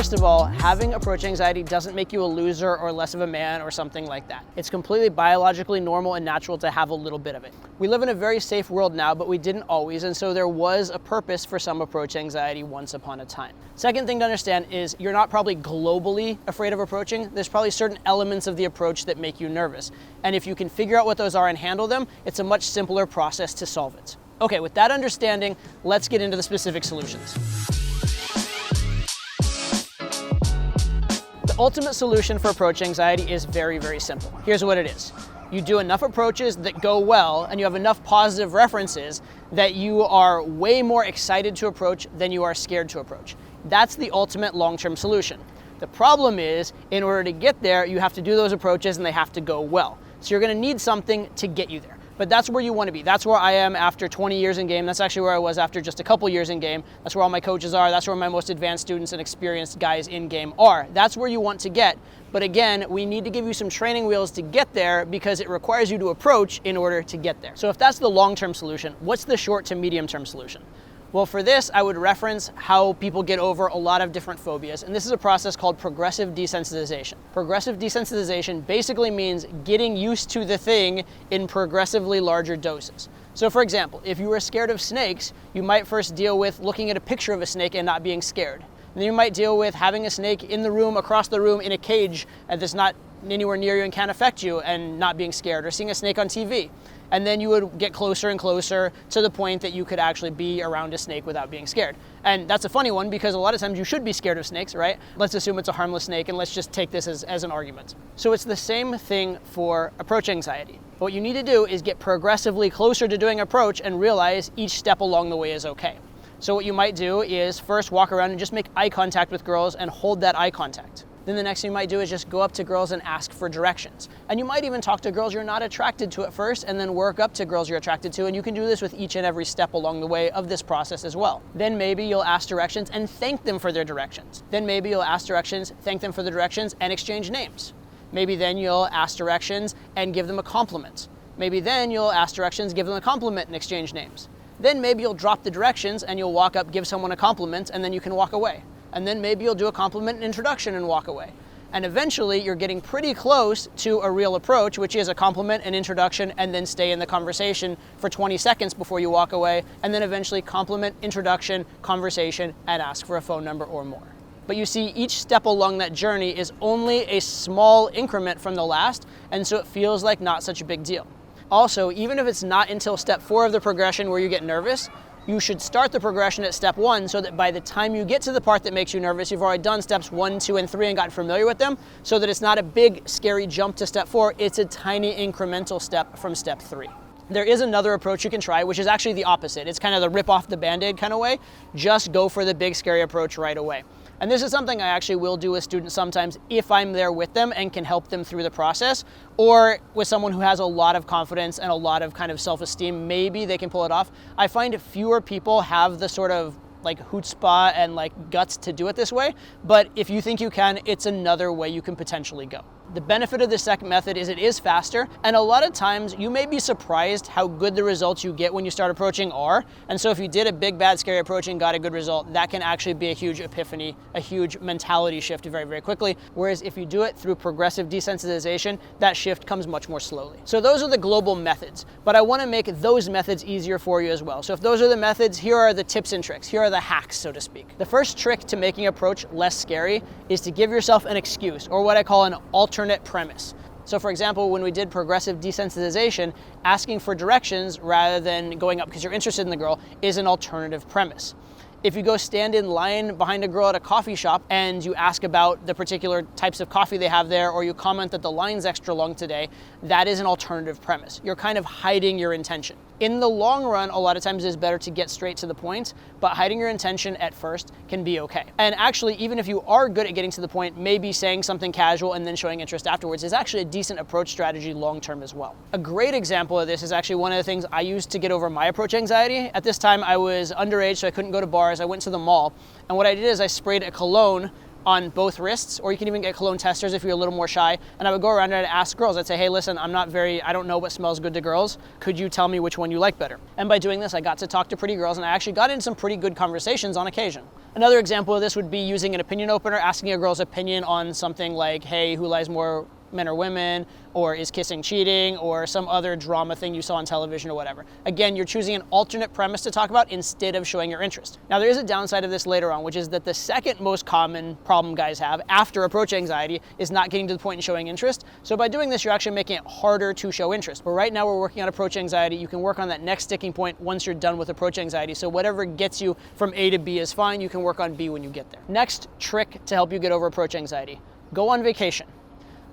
First of all, having approach anxiety doesn't make you a loser or less of a man or something like that. It's completely biologically normal and natural to have a little bit of it. We live in a very safe world now, but we didn't always, and so there was a purpose for some approach anxiety once upon a time. Second thing to understand is you're not probably globally afraid of approaching. There's probably certain elements of the approach that make you nervous. And if you can figure out what those are and handle them, it's a much simpler process to solve it. Okay, with that understanding, let's get into the specific solutions. The ultimate solution for approach anxiety is very, very simple. Here's what it is. You do enough approaches that go well, and you have enough positive references that you are way more excited to approach than you are scared to approach. That's the ultimate long-term solution. The problem is, in order to get there, you have to do those approaches and they have to go well. So you're gonna need something to get you there. But that's where you want to be. That's where I am after 20 years in game. That's actually where I was after just a couple years in game. That's where all my coaches are. That's where my most advanced students and experienced guys in game are. That's where you want to get. But again, we need to give you some training wheels to get there because it requires you to approach in order to get there. So if that's the long-term solution, what's the short to medium-term solution? Well, for this, I would reference how people get over a lot of different phobias, and this is a process called progressive desensitization. Progressive desensitization basically means getting used to the thing in progressively larger doses. So for example, if you were scared of snakes, you might first deal with looking at a picture of a snake and not being scared. And then you might deal with having a snake in the room, across the room, in a cage that's not anywhere near you and can't affect you and not being scared, or seeing a snake on TV. And then you would get closer and closer to the point that you could actually be around a snake without being scared. And that's a funny one because a lot of times you should be scared of snakes, right? Let's assume it's a harmless snake and let's just take this as an argument. So it's the same thing for approach anxiety. What you need to do is get progressively closer to doing approach and realize each step along the way is okay. So what you might do is first walk around and just make eye contact with girls and hold that eye contact. Then the next thing you might do is just go up to girls and ask for directions. And you might even talk to girls you're not attracted to at first and then work up to girls you're attracted to, and you can do this with each and every step along the way of this process as well. Then maybe you'll ask directions and thank them for their directions. Then maybe you'll ask directions, thank them for the directions, and exchange names. Maybe then you'll ask directions and give them a compliment. Maybe then you'll ask directions, give them a compliment, and exchange names. Then maybe you'll drop the directions and you'll walk up, give someone a compliment, and then you can walk away. And then maybe you'll do a compliment and introduction and walk away. And eventually you're getting pretty close to a real approach, which is a compliment, an introduction, and then stay in the conversation for 20 seconds before you walk away, and then eventually compliment, introduction, conversation, and ask for a phone number or more. But you see, each step along that journey is only a small increment from the last, and so it feels like not such a big deal. Also, even if it's not until step 4 of the progression where you get nervous, you should start the progression at step 1 so that by the time you get to the part that makes you nervous, you've already done steps 1, 2, and 3 and gotten familiar with them, so that it's not a big, scary jump to step 4, it's a tiny incremental step from step 3. There is another approach you can try, which is actually the opposite. It's kind of the rip off the Band-Aid kind of way. Just go for the big, scary approach right away. And this is something I actually will do with students sometimes if I'm there with them and can help them through the process, or with someone who has a lot of confidence and a lot of kind of self-esteem, maybe they can pull it off. I find fewer people have the sort of like chutzpah and like guts to do it this way, but if you think you can, it's another way you can potentially go. The benefit of the second method is it is faster, and a lot of times you may be surprised how good the results you get when you start approaching are. And so if you did a big, bad, scary approach and got a good result, that can actually be a huge epiphany, a huge mentality shift very, very quickly. Whereas if you do it through progressive desensitization, that shift comes much more slowly. So those are the global methods, but I want to make those methods easier for you as well. So if those are the methods, here are the tips and tricks. Here are the hacks, so to speak. The first trick to making approach less scary is to give yourself an excuse, or what I call an alternate premise. So for example, when we did progressive desensitization, asking for directions rather than going up because you're interested in the girl is an alternative premise. If you go stand in line behind a girl at a coffee shop and you ask about the particular types of coffee they have there, or you comment that the line's extra long today, that is an alternative premise. You're kind of hiding your intention. In the long run, a lot of times it is better to get straight to the point, but hiding your intention at first can be okay. And actually, even if you are good at getting to the point, maybe saying something casual and then showing interest afterwards is actually a decent approach strategy long-term as well. A great example of this is actually one of the things I used to get over my approach anxiety. At this time, I was underage, so I couldn't go to bars. I went to the mall, and what I did is I sprayed a cologne on both wrists, or you can even get cologne testers if you're a little more shy. And I would go around and I'd ask girls, I'd say, hey, listen, I don't know what smells good to girls. Could you tell me which one you like better? And by doing this, I got to talk to pretty girls, and I actually got in some pretty good conversations on occasion. Another example of this would be using an opinion opener, asking a girl's opinion on something like, hey, who lies more, men or women, or is kissing cheating, or some other drama thing you saw on television or whatever. Again, you're choosing an alternate premise to talk about instead of showing your interest. Now, there is a downside of this later on, which is that the second most common problem guys have after approach anxiety is not getting to the point in showing interest. So by doing this, you're actually making it harder to show interest. But right now we're working on approach anxiety. You can work on that next sticking point once you're done with approach anxiety. So whatever gets you from A to B is fine. You can work on B when you get there. Next trick to help you get over approach anxiety: go on vacation.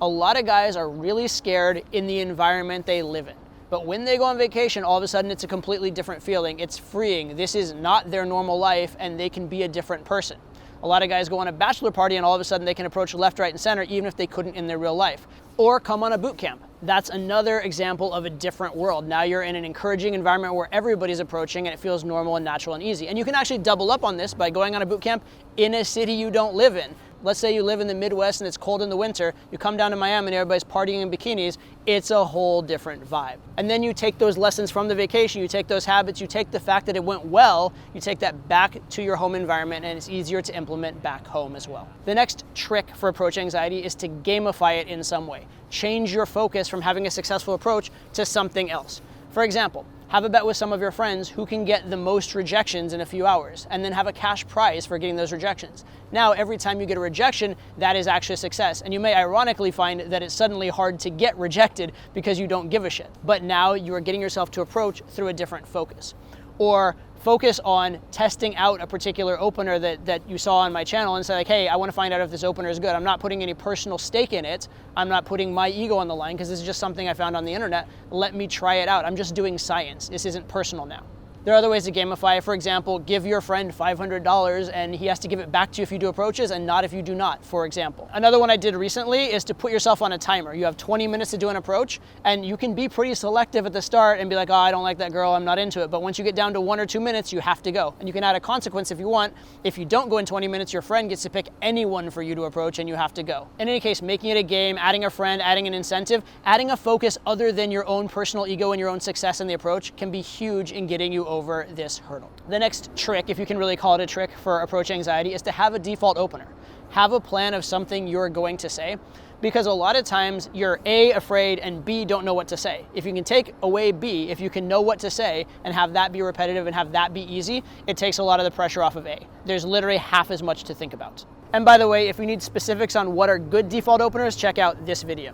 A lot of guys are really scared in the environment they live in. But when they go on vacation, all of a sudden it's a completely different feeling. It's freeing. This is not their normal life, and they can be a different person. A lot of guys go on a bachelor party and all of a sudden they can approach left, right, and center even if they couldn't in their real life. Or come on a boot camp. That's another example of a different world. Now you're in an encouraging environment where everybody's approaching and it feels normal and natural and easy. And you can actually double up on this by going on a boot camp in a city you don't live in. Let's say you live in the Midwest and it's cold in the winter, you come down to Miami and everybody's partying in bikinis, it's a whole different vibe. And then you take those lessons from the vacation, you take those habits, you take the fact that it went well, you take that back to your home environment, and it's easier to implement back home as well. The next trick for approach anxiety is to gamify it in some way. Change your focus from having a successful approach to something else. For example, have a bet with some of your friends who can get the most rejections in a few hours, and then have a cash prize for getting those rejections. Now, every time you get a rejection, that is actually a success. And you may ironically find that it's suddenly hard to get rejected because you don't give a shit. But now you are getting yourself to approach through a different focus. Or focus on testing out a particular opener that you saw on my channel and say like, hey, I want to find out if this opener is good. I'm not putting any personal stake in it. I'm not putting my ego on the line because this is just something I found on the internet. Let me try it out. I'm just doing science. This isn't personal now. There are other ways to gamify. For example, give your friend $500 and he has to give it back to you if you do approaches and not if you do not, for example. Another one I did recently is to put yourself on a timer. You have 20 minutes to do an approach, and you can be pretty selective at the start and be like, oh, I don't like that girl, I'm not into it. But once you get down to 1 or 2 minutes, you have to go. And you can add a consequence if you want. If you don't go in 20 minutes, your friend gets to pick anyone for you to approach and you have to go. In any case, making it a game, adding a friend, adding an incentive, adding a focus other than your own personal ego and your own success in the approach can be huge in getting you over this hurdle. The next trick, if you can really call it a trick for approach anxiety, is to have a default opener. Have a plan of something you're going to say, because a lot of times you're A, afraid, and B, don't know what to say. If you can take away B, if you can know what to say and have that be repetitive and have that be easy, it takes a lot of the pressure off of A. There's literally half as much to think about. And by the way, if you need specifics on what are good default openers, check out this video.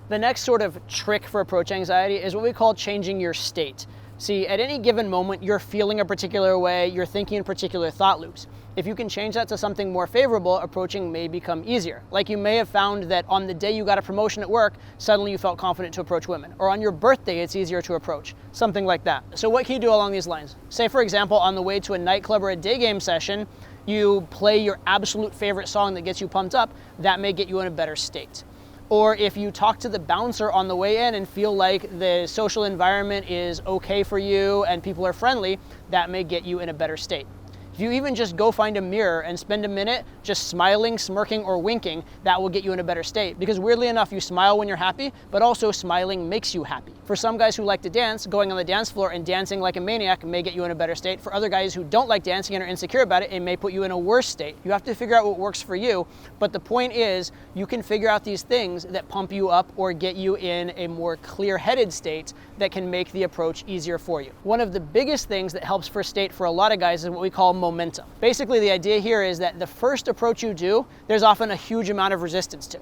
The next sort of trick for approach anxiety is what we call changing your state. See, at any given moment, you're feeling a particular way, you're thinking in particular thought loops. If you can change that to something more favorable, approaching may become easier. Like you may have found that on the day you got a promotion at work, suddenly you felt confident to approach women. Or on your birthday, it's easier to approach. Something like that. So what can you do along these lines? Say, for example, on the way to a nightclub or a day game session, you play your absolute favorite song that gets you pumped up. That may get you in a better state. Or if you talk to the bouncer on the way in and feel like the social environment is okay for you and people are friendly, that may get you in a better state. If you even just go find a mirror and spend a minute just smiling, smirking, or winking, that will get you in a better state. Because weirdly enough, you smile when you're happy, but also smiling makes you happy. For some guys who like to dance, going on the dance floor and dancing like a maniac may get you in a better state. For other guys who don't like dancing and are insecure about it, it may put you in a worse state. You have to figure out what works for you, but the point is, you can figure out these things that pump you up or get you in a more clear-headed state that can make the approach easier for you. One of the biggest things that helps for state for a lot of guys is what we call momentum. Basically, the idea here is that the first approach you do, there's often a huge amount of resistance to.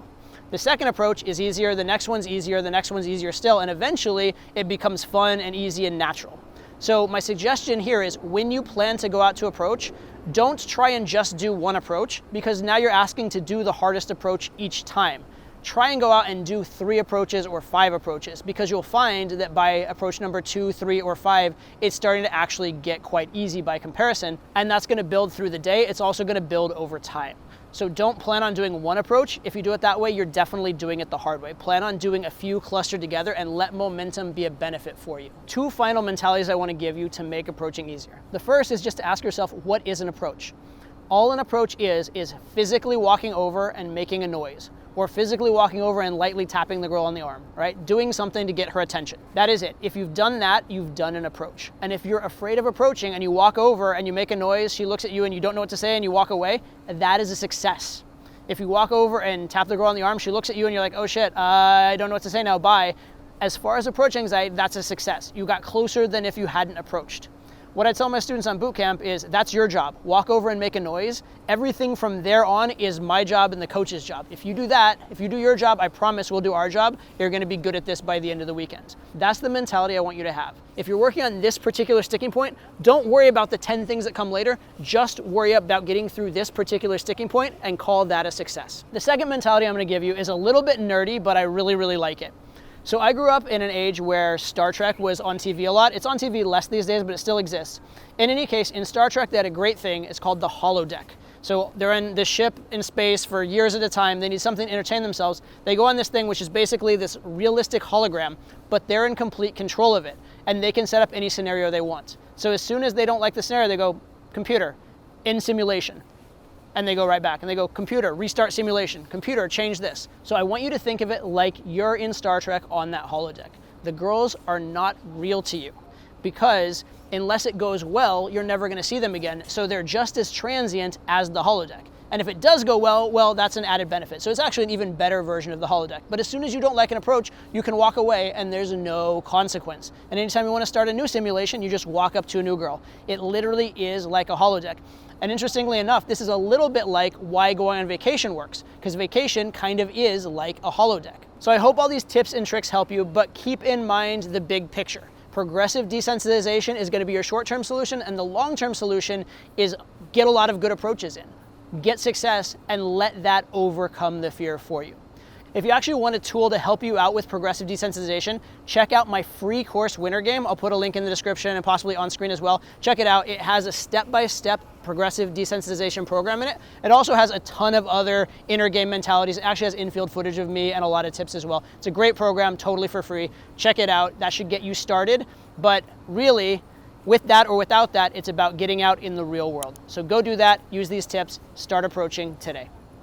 The second approach is easier, the next one's easier, the next one's easier still, and eventually it becomes fun and easy and natural. So my suggestion here is when you plan to go out to approach, don't try and just do one approach, because now you're asking to do the hardest approach each time. Try and go out and do 3 approaches or 5 approaches, because you'll find that by approach number 2, 3, or 5, it's starting to actually get quite easy by comparison, and that's going to build through the day. It's also going to build over time. So don't plan on doing one approach. If you do it that way, you're definitely doing it the hard way. Plan on doing a few clustered together and let momentum be a benefit for you. 2 final mentalities I want to give you to make approaching easier. The first is just to ask yourself, what is an approach? All an approach is physically walking over and making a noise, or physically walking over and lightly tapping the girl on the arm, right? Doing something to get her attention. That is it. If you've done that, you've done an approach. And if you're afraid of approaching and you walk over and you make a noise, she looks at you and you don't know what to say and you walk away, that is a success. If you walk over and tap the girl on the arm, she looks at you and you're like, oh shit, I don't know what to say now, bye. As far as approach anxiety, that's a success. You got closer than if you hadn't approached. What I tell my students on boot camp is that's your job. Walk over and make a noise. Everything from there on is my job and the coach's job. If you do that, if you do your job, I promise we'll do our job. You're gonna be good at this by the end of the weekend. That's the mentality I want you to have. If you're working on this particular sticking point, don't worry about the 10 things that come later. Just worry about getting through this particular sticking point and call that a success. The second mentality I'm gonna give you is a little bit nerdy, but I really, really like it. So I grew up in an age where Star Trek was on TV a lot. It's on TV less these days, but it still exists. In any case, in Star Trek, they had a great thing. It's called the holodeck. So they're in this ship in space for years at a time. They need something to entertain themselves. They go on this thing, which is basically this realistic hologram, but they're in complete control of it. And they can set up any scenario they want. So as soon as they don't like the scenario, they go, computer, in simulation. And they go right back and they go, computer, restart simulation, computer, change this. So I want you to think of it like you're in Star Trek on that holodeck. The girls are not real to you because unless it goes well, you're never gonna see them again. So they're just as transient as the holodeck. And if it does go well, that's an added benefit. So it's actually an even better version of the holodeck. But as soon as you don't like an approach, you can walk away and there's no consequence. And anytime you wanna start a new simulation, you just walk up to a new girl. It literally is like a holodeck. And interestingly enough, this is a little bit like why going on vacation works, because vacation kind of is like a holodeck. So I hope all these tips and tricks help you, but keep in mind the big picture. Progressive desensitization is going to be your short-term solution, and the long-term solution is get a lot of good approaches in, get success, and let that overcome the fear for you. If you actually want a tool to help you out with progressive desensitization, check out my free course Winter Game. I'll put a link in the description and possibly on screen as well. Check it out. It has a step-by-step progressive desensitization program in it. It also has a ton of other inner game mentalities. It actually has infield footage of me and a lot of tips as well. It's a great program, totally for free. Check it out. That should get you started. But really, with that or without that, it's about getting out in the real world. So go do that, use these tips, start approaching today.